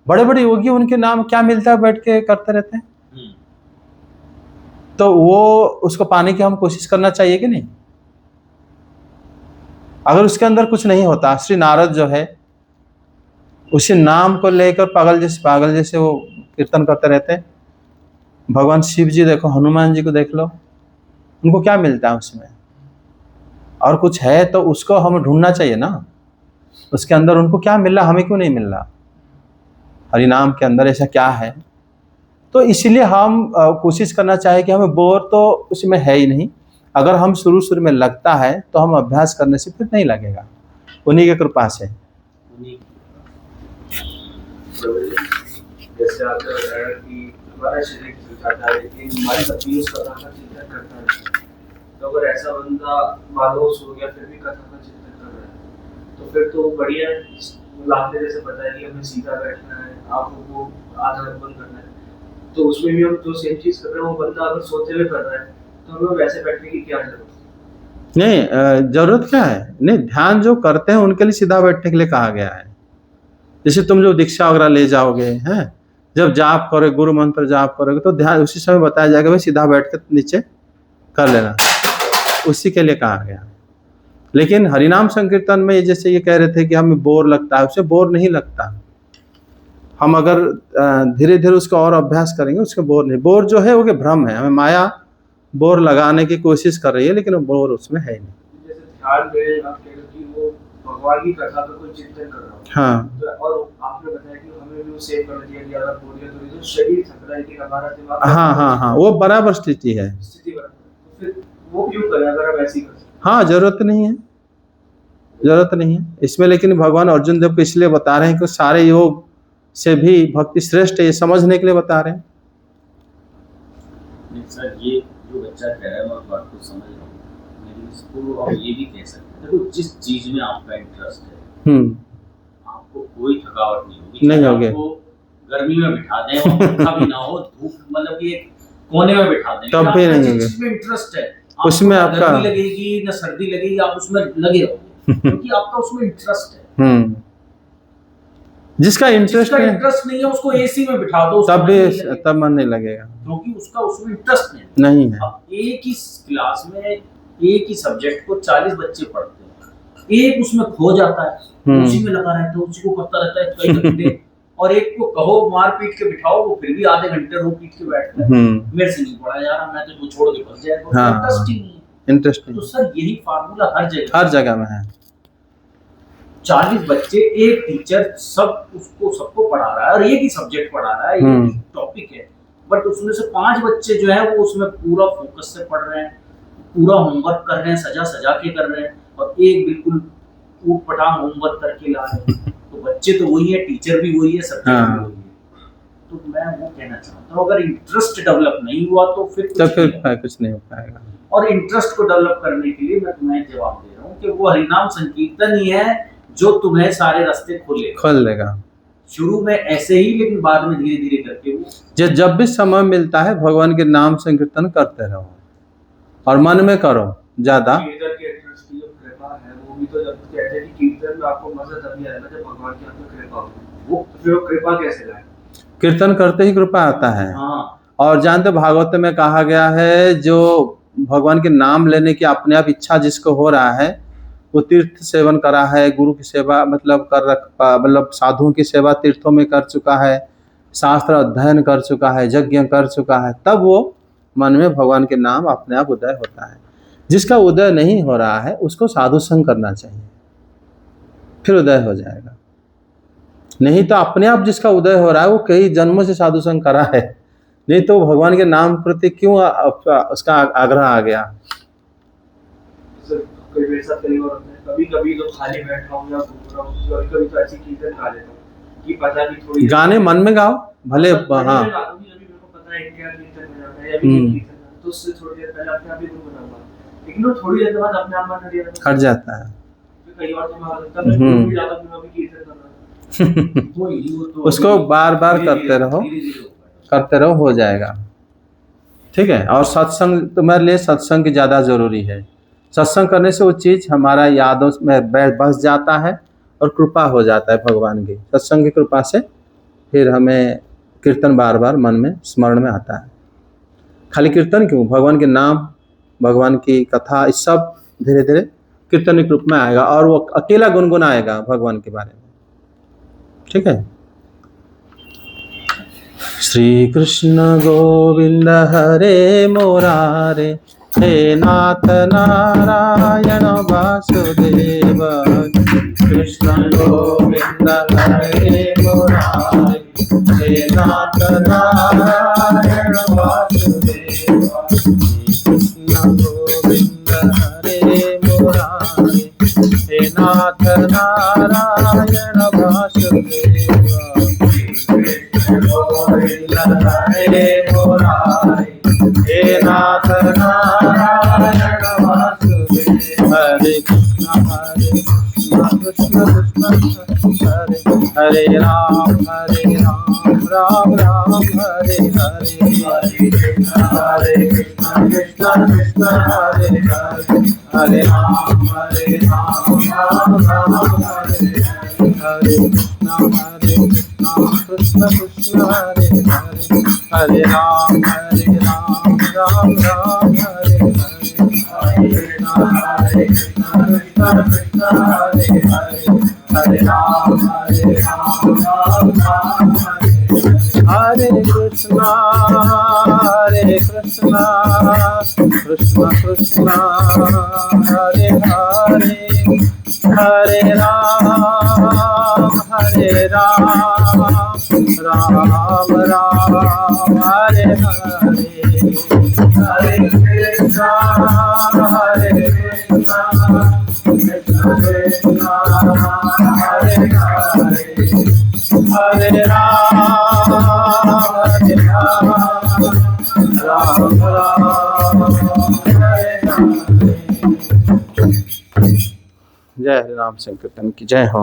बड़े बड़े योगी उनके नाम क्या मिलता है बैठ के करते रहते हैं, तो वो उसको पाने की हम कोशिश करना चाहिए कि नहीं? अगर उसके अंदर कुछ नहीं होता, श्री नारद जो है उसी नाम को लेकर पागल जैसे वो कीर्तन करते रहते हैं। भगवान शिव जी देखो, हनुमान जी को देख लो, उनको क्या मिलता है उसमें? और कुछ है तो उसको हमें ढूंढना चाहिए ना, उसके अंदर उनको क्या मिल रहा, हमें क्यों नहीं मिल रहा? हरिनाम के अंदर ऐसा क्या है? तो इसलिए हम कोशिश करना चाहिए कि हमें बोर तो उसमें है ही नहीं। अगर हम शुरू में लगता है तो हम अभ्यास करने से फिर नहीं लगेगा, उन्हीं की कृपा से। जैसे आपने बताया कि हमारा शरीर जाता है लेकिन हमारी तकलीफ उसका कथा चिंतन करता है, तो अगर ऐसा बंदा मालूस हो गया फिर भी कथा का चिंतन कर रहा है तो फिर तो बढ़िया। आपने जैसे बताया कि हमें सीधा बैठना है, आंखों को आधा बंद करना है, तो उसमें भी हम जो सेम चीज कर रहे हैं वो बंदा अगर सोते हुए कर रहा है तो हमें वैसे बैठने की क्या जरूरत है? नहीं, जरूरत क्या है? नहीं, ध्यान जो करते हैं उनके लिए सीधा बैठने के लिए कहा गया है। जैसे तुम जो दीक्षा वगैरह ले जाओगे हैं, जब जाप करोगे, गुरु मंत्र जाप करोगे तो ध्यान उसी समय बताया जाएगा भाई सीधा बैठ कर नीचे कर लेना, उसी के लिए कहा गया। लेकिन हरिनाम संकीर्तन में जैसे ये कह रहे थे कि हमें बोर लगता है, उससे बोर नहीं लगता। हम अगर धीरे धीरे उसका और अभ्यास करेंगे उसके बोर नहीं। बोर जो है वो कि भ्रम है, हमें माया बोर लगाने की कोशिश कर रही है, लेकिन वो बोर उसमें है नहीं। जैसे ध्यान में आप कह रहे हो कि वो भगवान की कथा का कोई चिंतन कर रहा हो, हाँ, तो और आपने बताया कि हमें भी वो सेव करना चाहिए कि अगर बोरियत हो रही तो शरीर थक रहा है कि हमारा दिमाग, हाँ, वो बराबर स्थिति है। स्थिति बराबर, तो फिर वो क्यों करें अगर हम ऐसी कर सकते? हाँ, जरूरत नहीं है, जरूरत नहीं है इसमें। लेकिन भगवान अर्जुन देव को इसलिए बता रहे हैं कि सारे योग से भी भक्ति श्रेष्ठ है, ये समझने के लिए बता रहे हैं। नहीं सर, ये जो बच्चा कह रहा है मैं बात को समझ रहा हूँ, लेकिन इसको आप ये भी कह सकते हैं, देखो जिस चीज में आपका इंटरेस्ट है आपको कोई थकावट नहीं होगी, नहीं होगी। आपको गर्मी में बिठा दें और पंखा भी ना हो, धूप मतलब कि एक कोने में बिठा दें, तब भी नहीं होगी। जिसमें इंटरेस्ट है उसमें आपका गर्मी लगेगी ना सर्दी लगेगी, आप उसमें लगे रहोगे क्योंकि आपका उसमें इंटरेस्ट है। जिसका इंटरेस्ट नहीं है उसको एसी में बिठा दो, तब मन नहीं लगेगा क्योंकि उसका उसमें इंटरेस्ट नहीं है। अब एक ही क्लास में एक ही सब्जेक्ट को 40 बच्चे पढ़ते हैं, एक उसमें खो जाता है, उसी में लगा रहता है, उसी को करता रहता है कई घंटे, और एक को कहो मार पीट के बिठाओ वो फिर भी आधे घंटे रो पीट के बैठता है, मेरे से नहीं पढ़ा जा रहा, मैं तो छोड़ के फंस जाएगा, इंटरेस्ट ही नहीं है। इंटरेस्ट नहीं। तो सर यही फार्मूला हर जगह में है। 40 बच्चे, एक टीचर सबको पढ़ा रहा है और एक ही सब्जेक्ट पढ़ा रहा है, एक ही टॉपिक है, बट उसमें से 5 बच्चे जो है वो उसमें पूरा फोकस से पढ़ रहे हैं, पूरा होमवर्क कर रहे हैं, सजा के कर रहे हैं, और एक बिल्कुल ऊट पटांग होमवर्क करके ला रहे हैं। तो बच्चे तो वही है, टीचर भी वही है, सब्जेक्ट भी वही है। तो मैं वो कहना चाहता हूँ अगर इंटरेस्ट डेवलप नहीं हुआ तो फिर कुछ नहीं हो पाएगा। और इंटरेस्ट को डेवलप करने के लिए मैं तुम्हें जवाब दे रहा हूँ कि वो हरिनाम संकीर्तन ही है जो तुम्हें सारे रास्ते खोल लेगा। शुरू में ऐसे ही, लेकिन बाद में धीरे धीरे करके वो जब भी समय मिलता है भगवान के नाम संकीर्तन करते रहो और मन में करो ज्यादा। कीर्तन की कृपा है, वो भी तो जब कहते हैं कि कीर्तन में आपको मजा तभी आएगा जब भगवान की आप पे कृपा हो। वो फिर कृपा कैसे लाए? कीर्तन करते ही कृपा आता है। और जानते भागवत में कहा गया है जो भगवान के नाम लेने की अपने आप इच्छा जिसको हो रहा है वो तीर्थ सेवन करा है, गुरु की सेवा मतलब साधुओं की सेवा तीर्थों में कर चुका है, शास्त्र अध्ययन कर चुका है, यज्ञ कर चुका है, तब वो मन में भगवान के नाम अपने आप उदय होता है। जिसका उदय नहीं हो रहा है उसको साधु संग करना चाहिए, फिर उदय हो जाएगा। नहीं तो अपने आप जिसका उदय हो रहा है वो कई जन्मों से साधु संग करा है, नहीं तो भगवान के नाम प्रति क्यों उसका आग्रह आ गया। कभी कभी तो खाली बैठा हूँ या घूम रहा हूँ, कभी कभी तो ऐसी कीर्तन गा लेता हूँ कि पता भी थोड़ी गाने मन में गाओ भले। हाँ, मेरे को पता है क्या कीर्तन हो जाता है या कीर्तन, तो उससे थोड़ी देर पहले अपने आप ही गुण बनाऊंगा, लेकिन वो थोड़ी देर बाद अपने आप मन हट जाता है। कई बार तो मैं ज्यादा भी कीर्तन कर रहा हूँ। उसको बार बार करते रहो, हो जाएगा। ठीक है। और सत्संग तुम्हारे लिए सत्संग ज़्यादा ज़रूरी है। सत्संग करने से वो चीज़ हमारा यादों में बस जाता है और कृपा हो जाता है भगवान की। सत्संग की कृपा से फिर हमें कीर्तन बार बार मन में स्मरण में आता है। खाली कीर्तन क्यों, भगवान के नाम, भगवान की कथा, इस सब धीरे धीरे कीर्तन के रूप में आएगा और वो अकेला गुनगुनाएगा भगवान के बारे में। ठीक है। श्री कृष्ण गोविंद हरे मुरारे, हे नाथ नारायण वासुदेव। कृष्ण गोविंद हरे मुरारे, हे नाथ नारायण वासुदेव। कृष्ण गोविंद हरे मुरारे, हे नाथ नारायण वासुदेव। हरे मुरारे, हे नाथ नारायण वासुदेव। हरे कृष्ण कृष्ण कृष्ण हरे राम राम राम हरे हरे। हरे कृष्ण कृष्ण कृष्ण हरे हरे, हरे राम राम राम हरे हरे। हरे कृष्ण कृष्ण कृष्ण हरे हरे, हरे राम राम राम हरे हरे। हरे कृष्ण कृष्ण कृष्ण हरे हरे, हरे राम राम राम हरे हरे। हरे कृष्ण कृष्ण कृष्ण हरे हरे, हरे राम राम राम हरे हरे। हरे कृष्ण कृष्ण कृष्ण हरे हरे, हरे राम राम हरे हरे। जय हरे राम संकीर्तन की जय हो।